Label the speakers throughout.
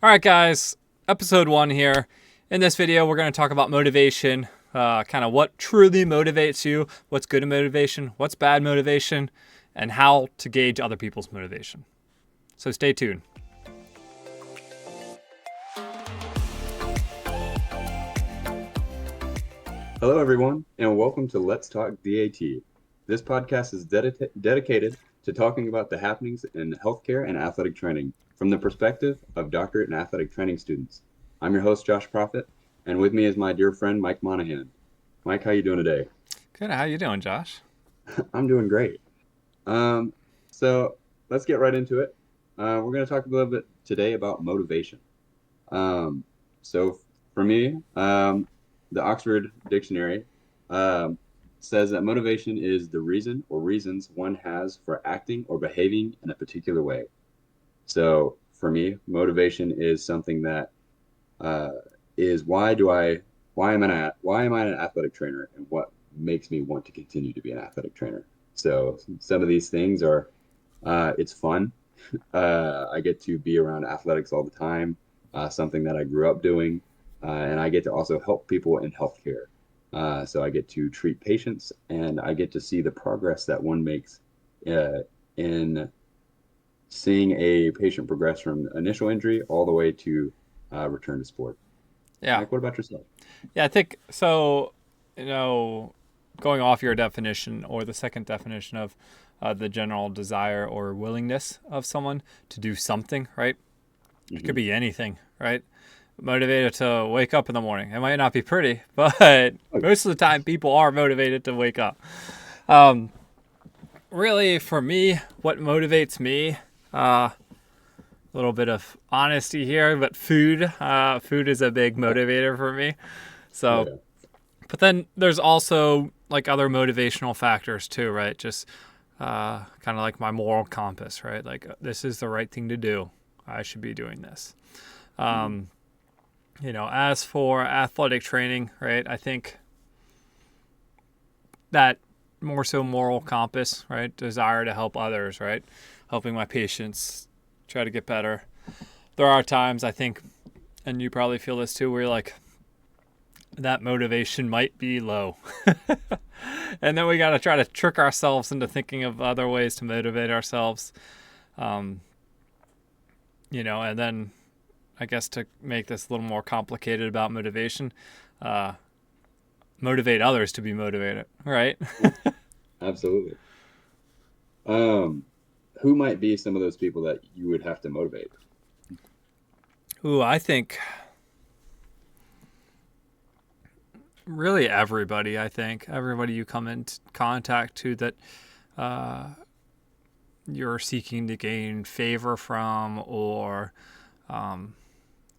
Speaker 1: All right, guys, episode 1 here. In this video, we're going to talk about motivation, kind of what truly motivates you, what's good motivation, what's bad motivation, and how to gauge other people's motivation. So stay tuned.
Speaker 2: Hello, everyone, and welcome to Let's Talk DAT. This podcast is dedicated to talking about the happenings in healthcare and athletic training from the perspective of doctorate and athletic training students. I'm your host, Josh Profit, and with me is my dear friend, Mike Monahan. Mike, how you doing today?
Speaker 1: Good. How you doing, Josh?
Speaker 2: I'm doing great. So let's get right into it. We're going to talk a little bit today about motivation. So for me, the Oxford Dictionary says that motivation is the reason or reasons one has for acting or behaving in a particular way. So for me, motivation is something that is why am I an athletic trainer, and what makes me want to continue to be an athletic trainer. So some of these things are it's fun. I get to be around athletics all the time, something that I grew up doing, and I get to also help people in healthcare. So I get to treat patients, and I get to see the progress that one makes in seeing a patient progress from initial injury all the way to return to sport.
Speaker 1: Yeah.
Speaker 2: Mike, what about yourself?
Speaker 1: Yeah, I think so. Going off your definition or the second definition of the general desire or willingness of someone to do something, right? It could
Speaker 2: Mm-hmm.
Speaker 1: be anything, right? Motivated to wake up in the morning. It might not be pretty, but
Speaker 2: Okay.
Speaker 1: most of the time people are motivated to wake up. Really, for me, what motivates me, a little bit of honesty here, but food. Food is a big motivator for me.
Speaker 2: Oh
Speaker 1: So,
Speaker 2: yeah.
Speaker 1: but then there's also like other motivational factors too, right? Just kind of like my moral compass, right? Like this is the right thing to do. I should be doing this.
Speaker 2: Mm-hmm.
Speaker 1: As for athletic training, right? I think that more so moral compass, right? Desire to help others, right? Helping my patients try to get better. There are times I think, and you probably feel this too, where you're like, that motivation might be low. And then we got to try to trick ourselves into thinking of other ways to motivate ourselves. Um, and then I guess to make this a little more complicated about motivation, motivate others to be motivated, right?
Speaker 2: Absolutely. Um, who might be some of those people that you would have to motivate?
Speaker 1: Ooh, I think really everybody. I think everybody you come into contact to that uh, you're seeking to gain favor from or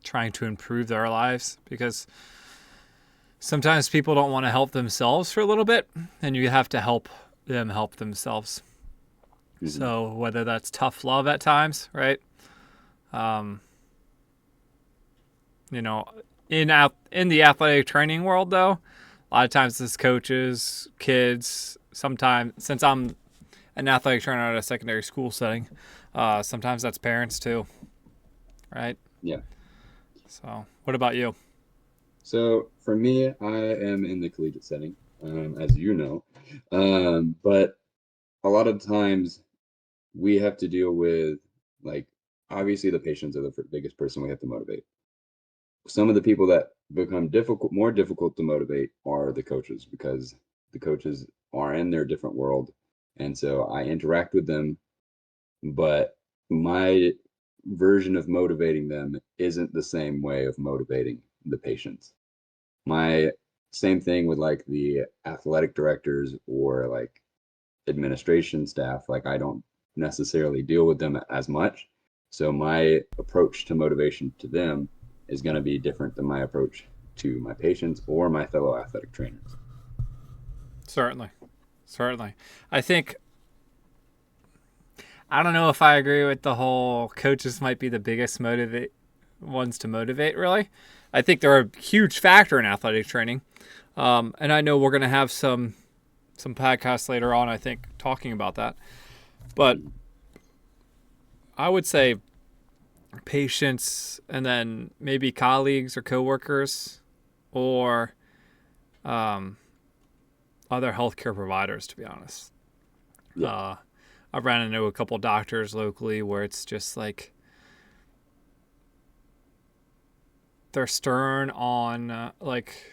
Speaker 1: trying to improve their lives, because sometimes people don't want to help themselves for a little bit, and you have to help them help themselves.
Speaker 2: Mm-hmm.
Speaker 1: So whether that's tough love at times, right? Um, you know, in the athletic training world, though, a lot of times it's coaches, kids. Sometimes, since I'm an athletic trainer at a secondary school setting, sometimes that's parents too, right?
Speaker 2: Yeah.
Speaker 1: So, what about you?
Speaker 2: So for me, I am in the collegiate setting, as you know, but a lot of times we have to deal with, like, obviously the patients are the biggest person we have to motivate. Some of the people that become more difficult to motivate are the coaches, because the coaches are in their different world, and so I interact with them, but my version of motivating them isn't the same way of motivating the patients. My same thing with like the athletic directors or like administration staff. Like I don't necessarily deal with them as much. So my approach to motivation to them is going to be different than my approach to my patients or my fellow athletic trainers.
Speaker 1: Certainly, certainly. I think I don't know if I agree with the whole coaches might be the biggest motivate ones to motivate. Really, I think they're a huge factor in athletic training. And I know we're going to have some podcasts later on, I think, talking about that. But
Speaker 2: Mhm.
Speaker 1: I would say patients, and then maybe colleagues or coworkers, or um, other healthcare providers, to be honest.
Speaker 2: Yeah.
Speaker 1: I've ran into a couple doctors locally where it's just like they're stern on like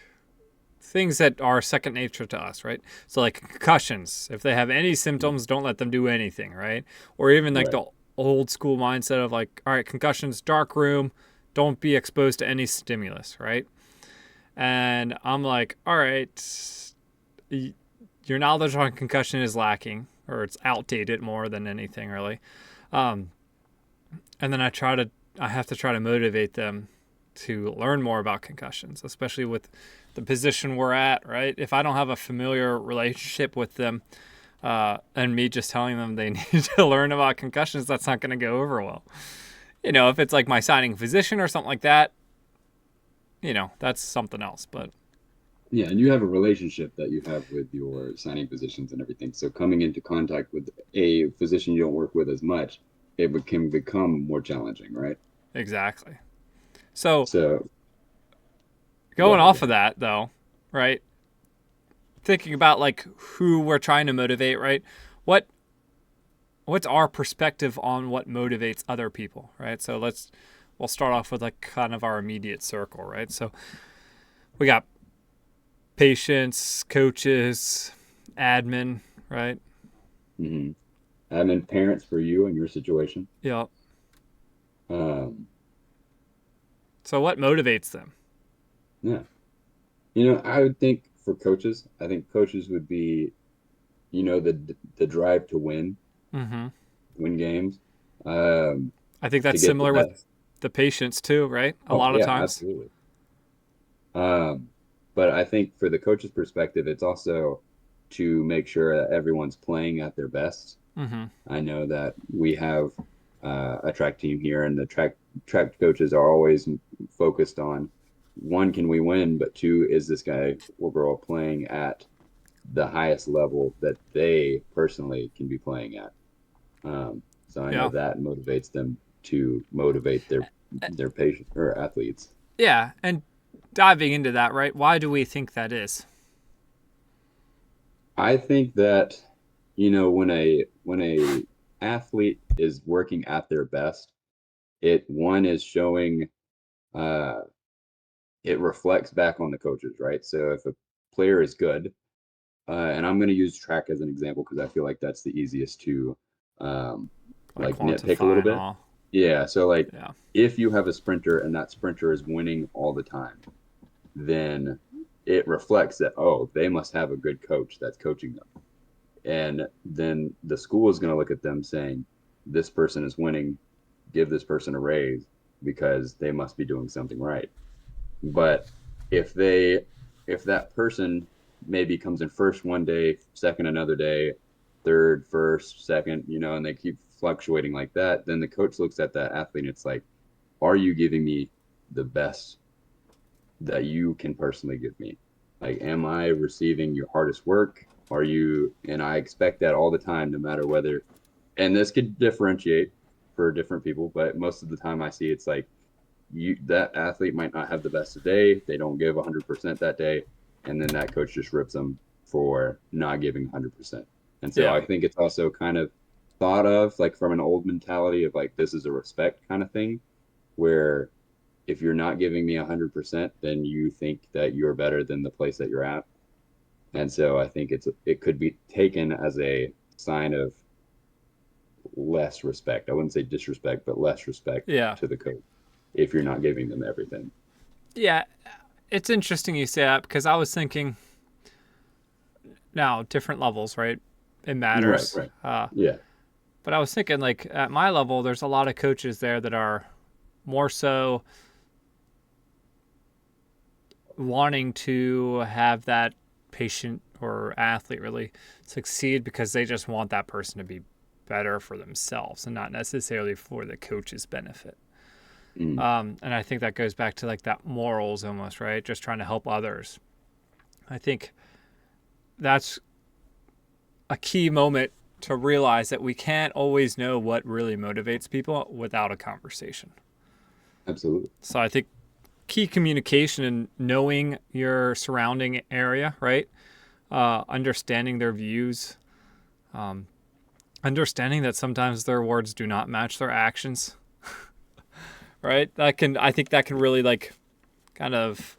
Speaker 1: things that are second nature to us, right? So like concussions, if they have any symptoms, don't let them do anything, right? Or even like
Speaker 2: Right.
Speaker 1: the old school mindset of like, all right, concussions, dark room, don't be exposed to any stimulus, right? And I'm like, all right, your knowledge on concussion is lacking, or it's outdated more than anything, really. Um, and then I have to try to motivate them to learn more about concussions, especially with the position we're at, right? If I don't have a familiar relationship with them, and me just telling them they need to learn about concussions, that's not going to go over well. If it's like my signing physician or something like that, that's something else. But
Speaker 2: Yeah, and you have a relationship that you have with your signing physicians and everything. So coming into contact with a physician you don't work with as much, can become more challenging, right?
Speaker 1: exactly. So
Speaker 2: So go
Speaker 1: going
Speaker 2: ahead, go
Speaker 1: off
Speaker 2: ahead.
Speaker 1: of that, though, right? Thinking about like who we're trying to motivate, right? What what's our perspective on what motivates other people, right? So we'll start off with like kind of our immediate circle, right? So we got patients, coaches, admin, right?
Speaker 2: Mm-hmm. I mean, parents for you and your situation.
Speaker 1: Yeah.
Speaker 2: Um,
Speaker 1: So what motivates them?
Speaker 2: yeah. I would think for coaches, I think coaches would be, the drive to
Speaker 1: Mm-hmm.
Speaker 2: win games, um,
Speaker 1: I think
Speaker 2: to
Speaker 1: that's
Speaker 2: get the
Speaker 1: similar with
Speaker 2: best.
Speaker 1: the patients too, right? A
Speaker 2: Oh,
Speaker 1: lot of
Speaker 2: yeah,
Speaker 1: times.
Speaker 2: absolutely. Um, but I think for the coach's perspective, it's also to make sure that everyone's playing at their best.
Speaker 1: Mm-hmm.
Speaker 2: I know that we have a track team here, and the track coaches are always focused on one, can we win? But two, is this guy or girl playing at the highest level that they personally can be playing at? So I know
Speaker 1: Yeah.
Speaker 2: that motivates them to motivate their patient or athletes.
Speaker 1: Yeah. And diving into that, right? Why do we think that is?
Speaker 2: I think that when a athlete is working at their best, it one is showing uh it reflects back on the coaches, right? So if a player is good, and I'm going to use track as an example because I feel like that's the easiest to um
Speaker 1: Like
Speaker 2: like nitpick a
Speaker 1: quantify
Speaker 2: little
Speaker 1: and
Speaker 2: bit.
Speaker 1: all.
Speaker 2: Yeah, so like
Speaker 1: Yeah.
Speaker 2: if you have a sprinter and that sprinter is winning all the time, then it reflects that, oh, they must have a good coach that's coaching them. And then the school is going to look at them saying, this person is winning, give this person a raise because they must be doing something right. But if they if that person maybe comes in first one day, second another day, third, first, second, and they keep fluctuating like that, then the coach looks at that athlete and it's like, are you giving me the best that you can personally give me? Like, am I receiving your hardest work? Are you, and I expect that all the time, no matter whether, and this could differentiate for different people, but most of the time I see it's like that athlete might not have the best day. They don't give 100% that day. And then that coach just rips them for not giving 100%. And so
Speaker 1: Yeah.
Speaker 2: I think it's also kind of thought of like from an old mentality of like, this is a respect kind of thing, where if you're not giving me 100%, then you think that you're better than the place that you're at. And so I think it could be taken as a sign of less respect. I wouldn't say disrespect, but less respect
Speaker 1: Yeah.
Speaker 2: to the coach if you're not giving them everything.
Speaker 1: Yeah. It's interesting you say that because I was thinking now different levels, right? It
Speaker 2: Right,
Speaker 1: matters.
Speaker 2: right. Yeah.
Speaker 1: But I was thinking like at my level, there's a lot of coaches there that are more so wanting to have that patient or athlete really succeed because they just want that person to be better for themselves and not necessarily for the coach's benefit.
Speaker 2: Mm.
Speaker 1: And I think that goes back to like that morals almost, right? Just trying to help others. I think that's a key moment to realize that we can't always know what really motivates people without a conversation.
Speaker 2: Absolutely.
Speaker 1: So I think key communication and knowing your surrounding area, right? Understanding their views, understanding that sometimes their words do not match their actions, right? I think that can really like kind of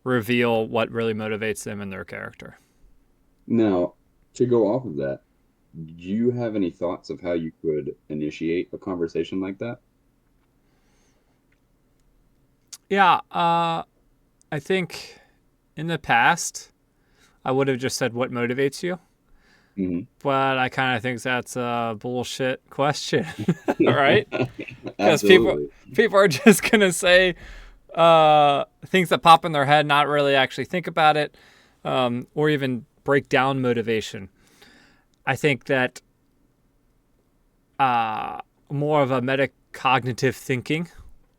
Speaker 1: reveal what really motivates them and their character.
Speaker 2: Now, to go off of that, do you have any thoughts of how you could initiate a conversation like that?
Speaker 1: Yeah, I think in the past I would have just said what motivates you,
Speaker 2: Hmm.
Speaker 1: but I kind of think that's a bullshit question, right? Because
Speaker 2: Absolutely.
Speaker 1: people are just gonna say things that pop in their head, not really actually think about it, or even break down motivation. I think that more of a metacognitive thinking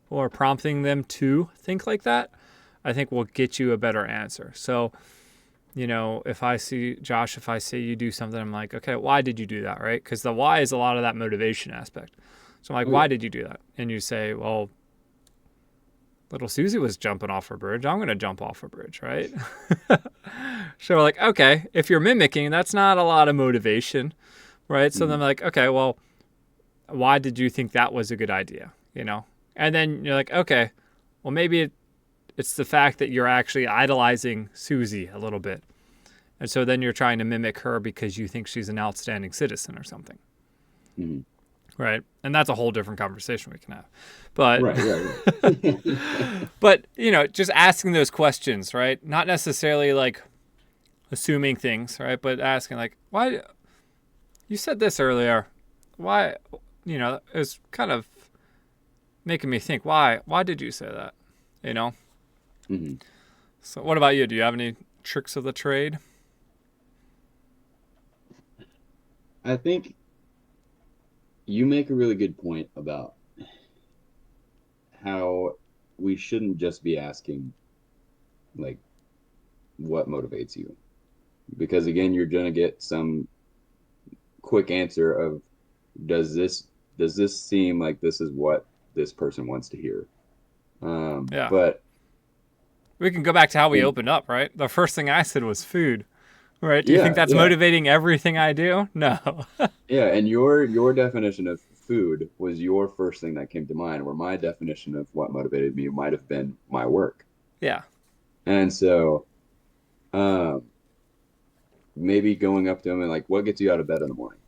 Speaker 1: or prompting them to think like that, I think will get you a better answer. So, if I see Josh, if I say you do something, I'm like, okay, why did you do that, right? Because the why is a lot of that motivation aspect. So I'm like,
Speaker 2: Oh
Speaker 1: why
Speaker 2: yeah.
Speaker 1: did you do that? And you say, well, little Susie was jumping off a bridge. I'm going to jump off a bridge, right? So we're like, okay, if you're mimicking, that's not a lot of motivation, right? So then
Speaker 2: Mhm.
Speaker 1: I'm like, okay, well, why did you think that was a good idea? And then you're like, okay, well, maybe it's the fact that you're actually idolizing Susie a little bit. And so then you're trying to mimic her because you think she's an outstanding citizen or something,
Speaker 2: Mhm.
Speaker 1: right? And that's a whole different conversation we can have. But
Speaker 2: Right, right, right.
Speaker 1: but just asking those questions, right? Not necessarily like assuming things, right? But asking like, why you said this earlier? Why it's kind of making me think, why did you say that? You know?
Speaker 2: Mhm.
Speaker 1: So what about you? Do you have any tricks of the trade?
Speaker 2: I think you make a really good point about how we shouldn't just be asking like what motivates you, because again you're going to get some quick answer of does this does this seem like this is what this person wants to hear.
Speaker 1: Yeah.
Speaker 2: But
Speaker 1: We can go back to how we
Speaker 2: and
Speaker 1: opened up, right? The first thing I said was food, right? Do you think
Speaker 2: yeah,
Speaker 1: that's
Speaker 2: yeah,
Speaker 1: motivating everything I do? No.
Speaker 2: yeah, and your definition of food was your first thing that came to mind, where my definition of what motivated me might have been my work.
Speaker 1: Yeah.
Speaker 2: And so um maybe going up to them and like, what gets you out of bed in the morning?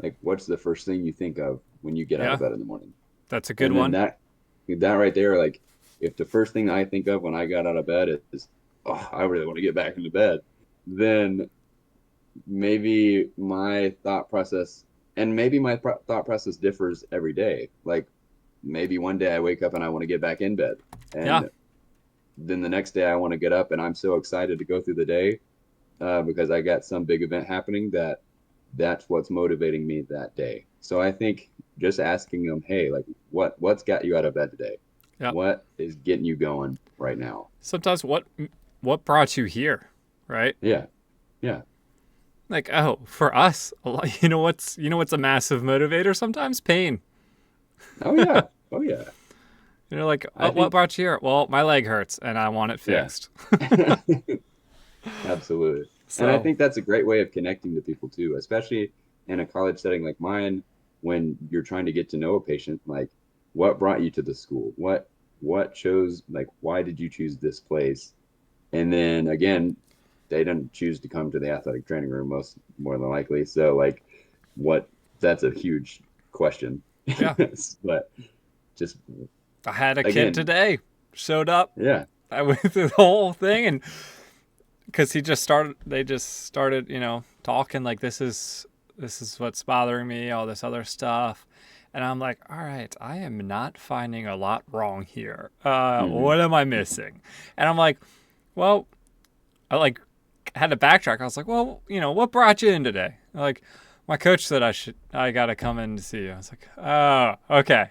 Speaker 2: Like, what's the first thing you think of when you get out of
Speaker 1: Yeah.
Speaker 2: bed in the morning?
Speaker 1: That's a good
Speaker 2: And then
Speaker 1: one.
Speaker 2: that right there, like, if the first thing I think of when I got out of bed is, oh, I really want to get back into bed, then maybe my thought process, and maybe my thought process differs every day. Like, maybe one day I wake up and I want to get back in bed,
Speaker 1: Yeah.
Speaker 2: and then the next day I want to get up and I'm so excited to go through the day because I got some big event happening that that's what's motivating me that day. So I think just asking them, hey, like what's got you out of bed today?
Speaker 1: Yeah.
Speaker 2: What is getting you going right now?
Speaker 1: Sometimes what brought you here, right?
Speaker 2: Yeah. Yeah.
Speaker 1: Like, oh, for us, what's a massive motivator sometimes? Pain.
Speaker 2: Oh yeah. Oh yeah.
Speaker 1: Like,
Speaker 2: I
Speaker 1: what
Speaker 2: think
Speaker 1: brought you here? Well, my leg hurts and I want it
Speaker 2: yeah.
Speaker 1: fixed.
Speaker 2: Absolutely. And I
Speaker 1: So,
Speaker 2: think that's a great way of connecting to people too, especially in a college setting like mine, when you're trying to get to know a patient, like what brought you to the school? What chose, like why did you choose this place? And then again, they didn't choose to come to the athletic training room more than likely. So like what that's a huge question.
Speaker 1: yeah.
Speaker 2: But just
Speaker 1: I had a kid
Speaker 2: again,
Speaker 1: today, showed up.
Speaker 2: yeah.
Speaker 1: I went through the whole thing, and because they just started, talking like this is what's bothering me, all this other stuff. And I'm like, all right, I am not finding a lot wrong here.
Speaker 2: Hmm.
Speaker 1: What am I missing? And I'm like, well, I like had to backtrack. I was like, well, what brought you in today? Like, my coach said I gotta come in to see you. I was like, oh, okay.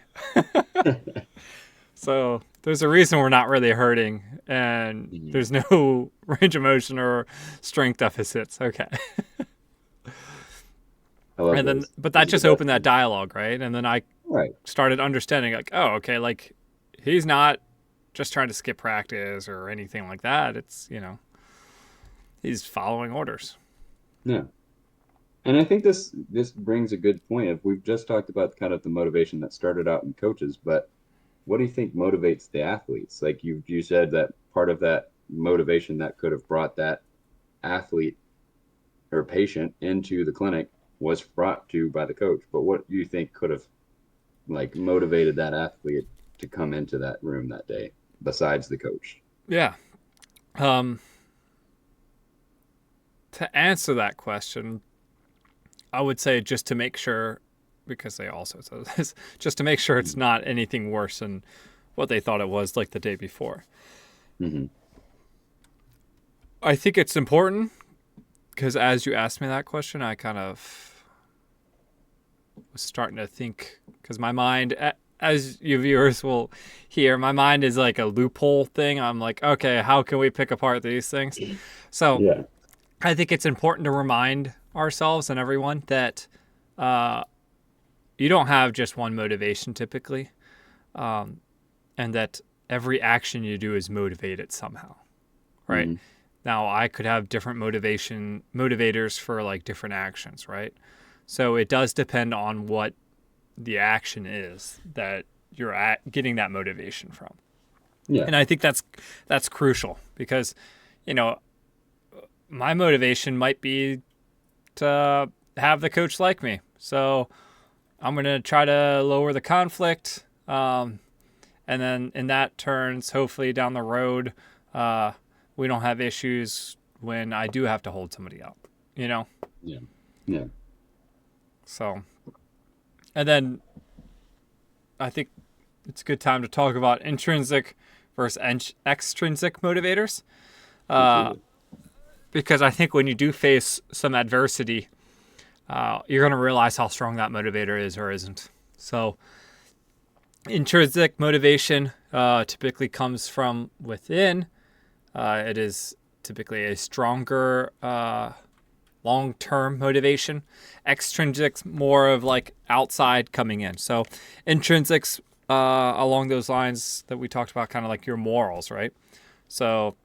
Speaker 1: So there's a reason we're not really hurting, and
Speaker 2: Hmm.
Speaker 1: there's no range of motion or strength deficits. Okay.
Speaker 2: I love
Speaker 1: And then,
Speaker 2: those.
Speaker 1: but that
Speaker 2: Those are the
Speaker 1: just
Speaker 2: best
Speaker 1: opened that
Speaker 2: things.
Speaker 1: dialogue, right? And then I
Speaker 2: Oh Right.
Speaker 1: started understanding like, oh, okay, like he's not just trying to skip practice or anything like that. It's, he's following orders.
Speaker 2: Yeah. And I think this brings a good point. If we've just talked about kind of the motivation that started out in coaches, but what do you think motivates the athletes? Like you said that part of that motivation that could have brought that athlete or patient into the clinic was brought to by the coach. But what do you think could have like motivated that athlete to come into that room that day besides the coach?
Speaker 1: Yeah. Um, to answer that question, I would say just to make sure, because they also said this, just to make sure it's not anything worse than what they thought it was like the day before.
Speaker 2: Mm-hmm.
Speaker 1: I think it's important because as you asked me that question, I kind of was starting to think, because my mind, as you viewers will hear, my mind is like a loophole thing. I'm like, okay, how can we pick apart these things? So
Speaker 2: Yeah.
Speaker 1: I think it's important to remind ourselves and everyone that uh, you don't have just one motivation typically, and that every action you do is motivated somehow, right?
Speaker 2: Mm-hmm.
Speaker 1: Now, I could have different motivators for like different actions, right? So it does depend on what the action is that you're getting that motivation from.
Speaker 2: Yeah.
Speaker 1: And I think that's crucial because, you know, my motivation might be to have the coach like me. So I'm going to try to lower the conflict. And then in that turns, hopefully down the road, we don't have issues when I do have to hold somebody up, you know?
Speaker 2: Yeah. Yeah.
Speaker 1: So, and then I think it's a good time to talk about intrinsic versus extrinsic motivators. Uh,
Speaker 2: Absolutely.
Speaker 1: because I think when you do face some adversity, you're going to realize how strong that motivator is or isn't. So, intrinsic motivation typically comes from within. It is typically a stronger long-term motivation. Extrinsic's more of like outside coming in. So intrinsics along those lines that we talked about, kind of like your morals, right? So,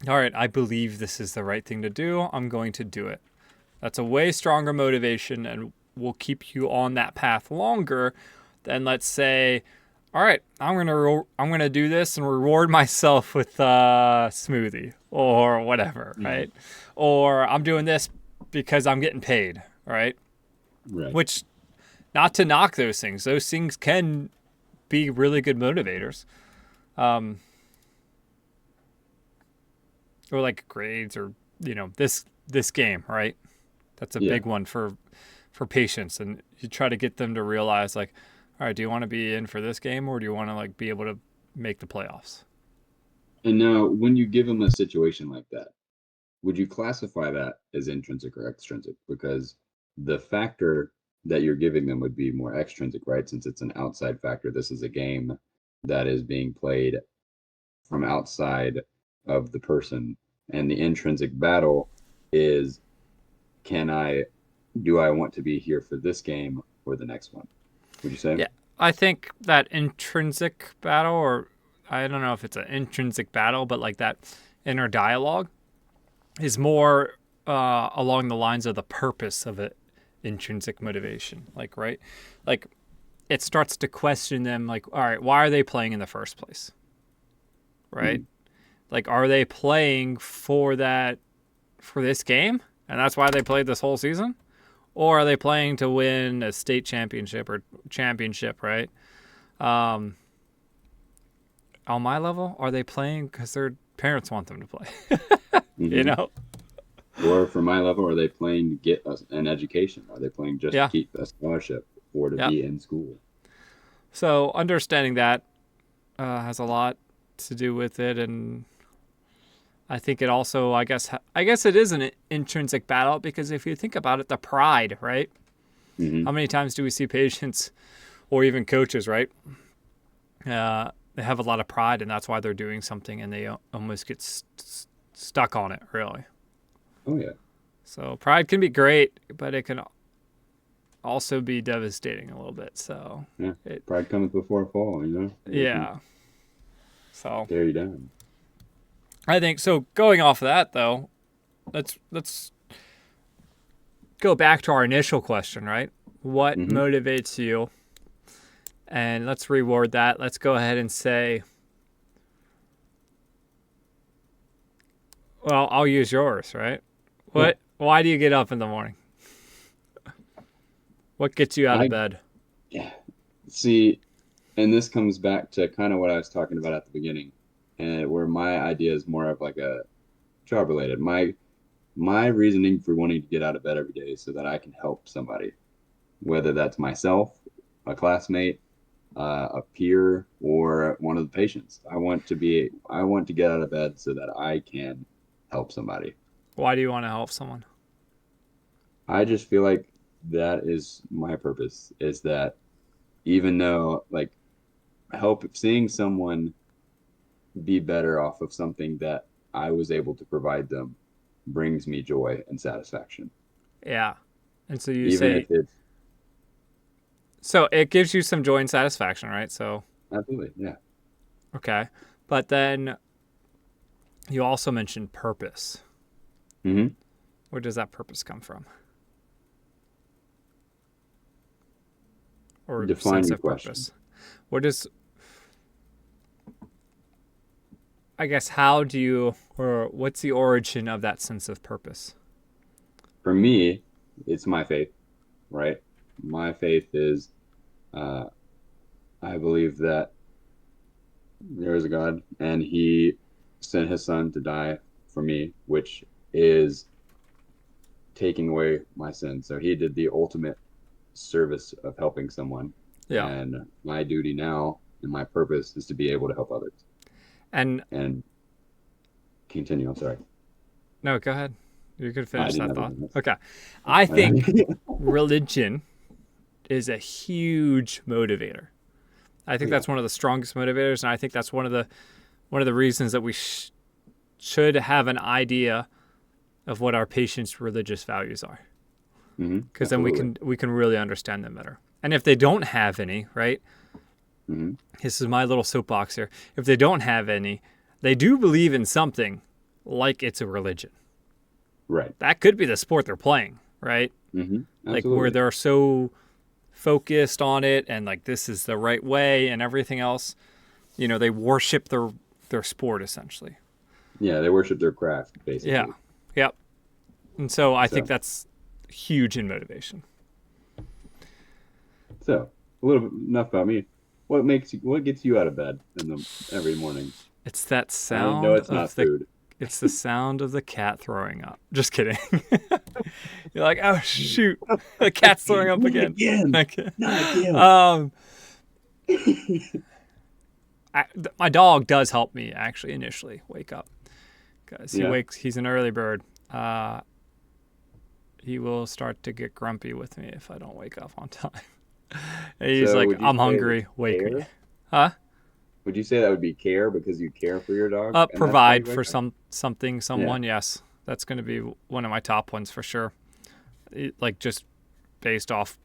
Speaker 1: all right, I believe this is the right thing to do. I'm going to do it. That's a way stronger motivation and will keep you on that path longer than, let's say, all right, I'm gonna do this and reward myself with a smoothie or whatever,
Speaker 2: Mm-hmm.
Speaker 1: right? Or I'm doing this because I'm getting paid, right?
Speaker 2: Right.
Speaker 1: Which, not to knock those things can be really good motivators, or like grades, or this game, right? That's a
Speaker 2: Yeah.
Speaker 1: big one for patients, and you try to get them to realize like, all right, do you want to be in for this game or do you want to like be able to make the playoffs?
Speaker 2: And now, when you give them a situation like that, would you classify that as intrinsic or extrinsic? Because the factor that you're giving them would be more extrinsic, right? Since it's an outside factor, this is a game that is being played from outside of the person. And the intrinsic battle is, can I, do I want to be here for this game or the next one? Would you say?
Speaker 1: Yeah, I think that intrinsic battle, or I don't know if it's an intrinsic battle, but like that inner dialogue is more along the lines of the purpose of it. Intrinsic motivation, like, right, like it starts to question them, like, all right, why are they playing in the first place, right?
Speaker 2: Mm,
Speaker 1: Like, are they playing for this game and that's why they played this whole season, or are they playing to win a state championship or championship, right? um on my level, are they playing because their parents want them to play? you
Speaker 2: hmm.
Speaker 1: know
Speaker 2: Or for my level, are they playing to get an education? Are they playing just to
Speaker 1: yeah,
Speaker 2: keep a scholarship or to
Speaker 1: yeah.
Speaker 2: be in school?
Speaker 1: So understanding that has a lot to do with it, and I think it also, I guess it is an intrinsic battle, because if you think about it, the pride, right?
Speaker 2: Hmm.
Speaker 1: How many times do we see patients or even coaches, right? They have a lot of pride, and that's why they're doing something, and they almost get stuck on it, really.
Speaker 2: Oh yeah.
Speaker 1: So pride can be great, but it can also be devastating a little bit. So
Speaker 2: Yeah.
Speaker 1: it,
Speaker 2: Pride cometh before a fall, you know? It can
Speaker 1: yeah. So
Speaker 2: tear you down.
Speaker 1: I think so. Going off of that though, let's go back to our initial question, right? What
Speaker 2: Hmm.
Speaker 1: motivates you? And let's reward that. Let's go ahead and say, well, I'll use yours, right?
Speaker 2: Yeah.
Speaker 1: Why do you get up in the morning? What gets you out of
Speaker 2: I
Speaker 1: bed?
Speaker 2: yeah. See, and this comes back to kind of what I was talking about at the beginning, and where my idea is more of like a job related. My reasoning for wanting to get out of bed every day is so that I can help somebody, whether that's myself, a classmate, a peer, or one of the patients. I want to get out of bed so that I can help somebody.
Speaker 1: Why do you want to help someone?
Speaker 2: I just feel like that is my purpose, is that even though like help seeing someone be better off of something that I was able to provide them brings me joy and satisfaction.
Speaker 1: Yeah. And so you
Speaker 2: Even if
Speaker 1: say,
Speaker 2: it's
Speaker 1: so it gives you some joy and satisfaction, right? So,
Speaker 2: absolutely, yeah.
Speaker 1: okay. But then you also mentioned purpose.
Speaker 2: Hmm.
Speaker 1: Where does that purpose come from? Or
Speaker 2: Define
Speaker 1: sense
Speaker 2: your
Speaker 1: of
Speaker 2: question.
Speaker 1: purpose? What does, I guess, how do you, or what's the origin of that sense of purpose?
Speaker 2: For me, it's my faith, right? My faith is uh, I believe that there is a God and he sent his son to die for me, which is taking away my sin. So he did the ultimate service of helping someone.
Speaker 1: Yeah.
Speaker 2: And my duty now and my purpose is to be able to help others
Speaker 1: And
Speaker 2: and continue. I'm sorry.
Speaker 1: no, go ahead. You could
Speaker 2: I
Speaker 1: finish
Speaker 2: didn't
Speaker 1: that
Speaker 2: have
Speaker 1: thought.
Speaker 2: anything
Speaker 1: Okay. I think
Speaker 2: else.
Speaker 1: religion is a huge motivator. I
Speaker 2: Oh,
Speaker 1: think
Speaker 2: yeah.
Speaker 1: that's one of the strongest motivators, and I think that's one of the reasons that we should have an idea of what our patients' religious values are,
Speaker 2: Hmm.
Speaker 1: because then
Speaker 2: Absolutely.
Speaker 1: we can really understand them better. And if they don't have any, right?
Speaker 2: Hmm.
Speaker 1: This is my little soapbox here. If they don't have any, they do believe in something, like it's a religion.
Speaker 2: Right.
Speaker 1: That could be the sport they're playing, right?
Speaker 2: Hmm.
Speaker 1: Like where
Speaker 2: Absolutely.
Speaker 1: they're so focused on it and like this is the right way and everything else. They worship their sport essentially.
Speaker 2: Yeah. They worship their craft,
Speaker 1: Yeah.
Speaker 2: basically.
Speaker 1: Yep. And so I think
Speaker 2: So,
Speaker 1: that's huge in motivation.
Speaker 2: so a little bit enough about me. What gets you out of bed in the every morning?
Speaker 1: It's that
Speaker 2: I know
Speaker 1: sound
Speaker 2: it's
Speaker 1: of
Speaker 2: not
Speaker 1: the
Speaker 2: food.
Speaker 1: it's the sound of the cat throwing up. Just kidding. You're like, oh shoot, the cat's throwing up
Speaker 2: Not
Speaker 1: again.
Speaker 2: again.
Speaker 1: Okay.
Speaker 2: Not again.
Speaker 1: Um, my dog does help me actually initially wake up because
Speaker 2: Yeah.
Speaker 1: he's an early bird. Uh, he will start to get grumpy with me if I don't wake up on time. And he's
Speaker 2: So
Speaker 1: like,
Speaker 2: would you
Speaker 1: I'm
Speaker 2: say that's
Speaker 1: hungry, wake me.
Speaker 2: care?
Speaker 1: Huh?
Speaker 2: Would you say that would be care because you care for your dog and that's why you
Speaker 1: Provide for
Speaker 2: wake up? Yeah.
Speaker 1: someone. Yes, that's going to be one of my top ones for sure. Like just based off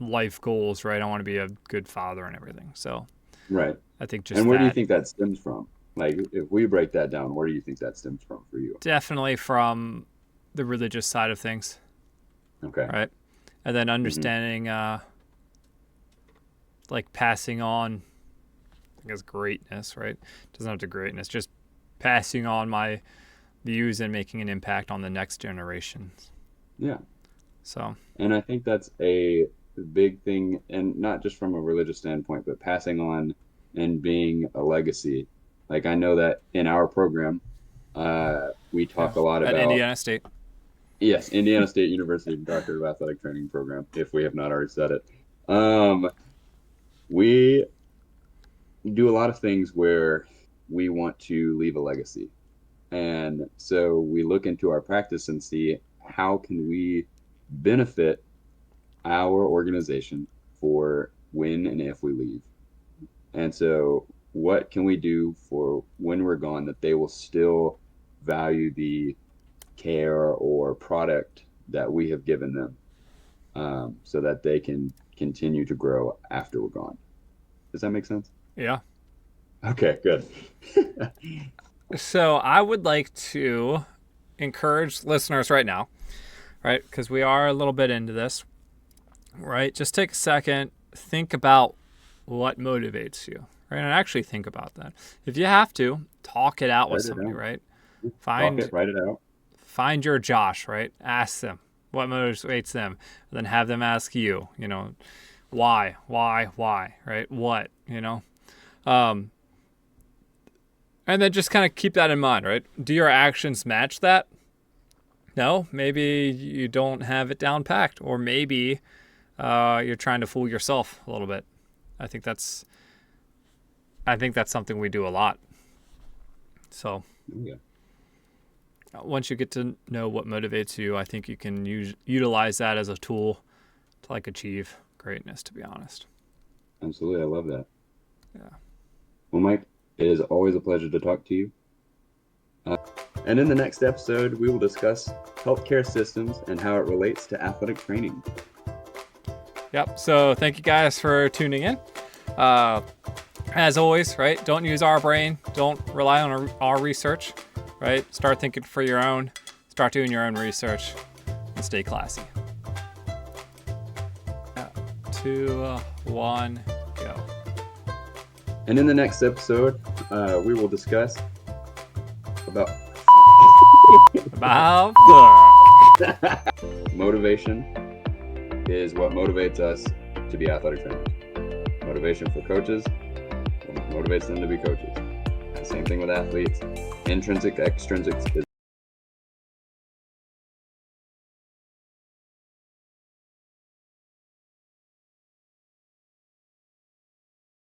Speaker 1: life goals, right? I want to be a good father and everything. So
Speaker 2: Right.
Speaker 1: I think
Speaker 2: And
Speaker 1: just
Speaker 2: where do you
Speaker 1: that
Speaker 2: think that stems from? Like if we break that down, where do you think that stems from for you?
Speaker 1: definitely from the religious side of things,
Speaker 2: Okay.
Speaker 1: right? And then
Speaker 2: Hmm.
Speaker 1: understanding, like passing on, I guess, greatness, right? Doesn't have to greatness, just passing on my views and making an impact on the next generations.
Speaker 2: Yeah.
Speaker 1: So,
Speaker 2: And I think that's a big thing, and not just from a religious standpoint, but passing on and being a legacy. Like I know that in our program, we
Speaker 1: yeah,
Speaker 2: talk a lot
Speaker 1: at
Speaker 2: about,
Speaker 1: Indiana State.
Speaker 2: yes, Indiana State University Doctor of Athletic Training Program, if we have not already said it. Um, we do a lot of things where we want to leave a legacy. And so we look into our practice and see how can we benefit our organization for when and if we leave. And so what can we do for when we're gone that they will still value the care or product that we have given them? so that they can continue to grow after we're gone. Does that make sense?
Speaker 1: Yeah.
Speaker 2: Okay, good.
Speaker 1: So I would like to encourage listeners right now, right? Because we are a little bit into this, right? Just take a second, think about what motivates you, right? And actually think about that. If you have to, talk it out with
Speaker 2: Write it
Speaker 1: somebody,
Speaker 2: out.
Speaker 1: right?
Speaker 2: Talk
Speaker 1: Find
Speaker 2: it, write it out.
Speaker 1: find your Josh, right? Ask them what motivates them, and then have them ask you, why, right? What, um, and then just kind of keep that in mind, right? Do your actions match that? No, maybe you don't have it down packed, or maybe you're trying to fool yourself a little bit. I think that's something we do a lot. So
Speaker 2: Yeah,
Speaker 1: once you get to know what motivates you, I think you can utilize that as a tool to achieve greatness. To be honest.
Speaker 2: absolutely. I love that.
Speaker 1: Yeah.
Speaker 2: Well, Mike, it is always a pleasure to talk to you. And in the next episode, we will discuss healthcare systems and how it relates to athletic training.
Speaker 1: Yep. So thank you guys for tuning in. As always, right? Don't use our brain. Don't rely on our research, right? Start thinking for your own. Start doing your own research, and stay classy. 2, 1, go.
Speaker 2: And in the next episode, we will discuss about motivation is what motivates us to be athletic trainers. Motivation for coaches, what motivates them to be coaches. Same thing with athletes. Intrinsic, extrinsic is